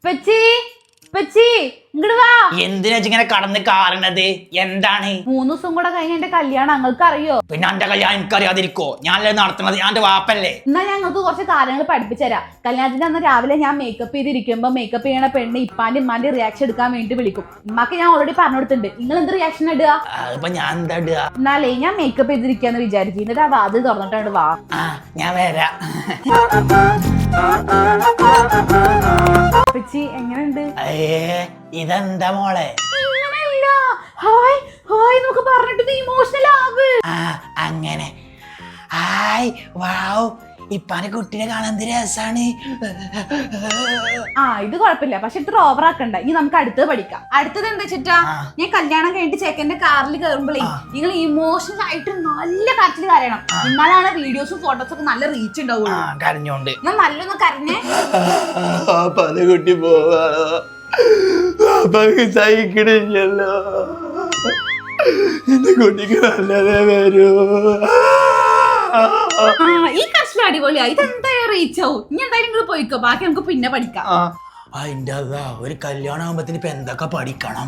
പെച്ചി പെച്ചി ഇങ്ങട് വാ. എന്തിനാ ഇങ്ങനെ കടന്ന് കാരണത്? എന്താണ്? 3 ദിവസം കൂടെ കഴിഞ്ഞ എന്റെ കല്യാണം ഞങ്ങൾക്ക് അറിയോ? പിന്നെ എന്റെ കല്യാണം എനിക്കറിയാതിരിക്കോ? ഞാനല്ലേ നടത്തുന്നത്, ഞാൻ എന്റെ വാപ്പല്ലേ. എന്നാ ഞങ്ങൾക്ക് കുറച്ച് കാര്യങ്ങൾ പഠിപ്പിച്ചുതരാം. കല്യാണത്തിന്റെ അന്ന് രാവിലെ ഞാൻ മേക്കപ്പ് ചെയ്തിരിക്കുമ്പോ മേക്കപ്പ് ചെയ്യണ പെണ്ണ് ഇപ്പാന്റെ ഇമ്മാന്റെ റിയാക്ഷൻ എടുക്കാൻ വേണ്ടി വിളിക്കും. ഇമ്മക്ക് ഞാൻ ഓൾറെഡി പറഞ്ഞു കൊടുത്തിട്ടുണ്ട്. നിങ്ങൾ എന്ത് റിയാക്ഷൻ ഇടുക? അതിപ്പോ ഞാൻ എന്താ ഇടുക? എന്നാലേ ഞാൻ മേക്കപ്പ് ചെയ്തിരിക്കാന്ന് വിചാരിച്ചു. എന്നിട്ട് ആ വാതിൽ തുറന്നിട്ടുണ്ട് വാ. ഞാൻ വരാം. പെച്ചി എങ്ങനെയുണ്ട്? ഇതെന്താ മോളെ? ഇങ്ങനെയല്ല. ഹായ് ഹായ് നമുക്ക് പറഞ്ഞിട്ട് ഇമോഷണൽ ആവ്. അങ്ങനെ ഹായ് വാവ്, ഇപ്പാന്റെ കുട്ടീനെ കാണാൻ എന്ത് രസാണ്. ഇത് കുഴപ്പമില്ല, പക്ഷെ ഇത്ര ഓവർ ആക്കണ്ട. ഇനി നമുക്ക് അടുത്തത് പഠിക്കാം. അടുത്തത് എന്താ വെച്ചിട്ടാ, ഞാൻ കല്യാണം കഴിഞ്ഞിട്ട് ചെക്കന്റെ കാറിൽ കയറുമ്പോഴേ നിങ്ങൾ ഇമോഷണൽ ആയിട്ട് നല്ല കരച്ചിൽ കരയണം. എന്നാലാണ് വീഡിയോസും ഫോട്ടോസും ഒക്കെ നല്ല റീച്ച് ഉണ്ടാവുള്ളൂ. കരഞ്ഞോണ്ട് നല്ലൊന്ന് കരഞ്ഞേ. കുട്ടി പോവാ സഹിക്കണില്ലല്ലോ, എന്റെ കുട്ടിക്ക് നല്ലതേ വരൂ. ഈ കർഷക അടിപൊളിയാ. ഇതെന്തായാലും റീച്ച് ആവും. ഇനി എന്തായാലും നിങ്ങൾ പോയിക്കോ, ബാക്കി നമുക്ക് പിന്നെ പഠിക്കാം. അതിന്റെ ഒരു കല്യാണം ആകുമ്പത്തിന് ഇപ്പൊ എന്തൊക്കെ പഠിക്കണം?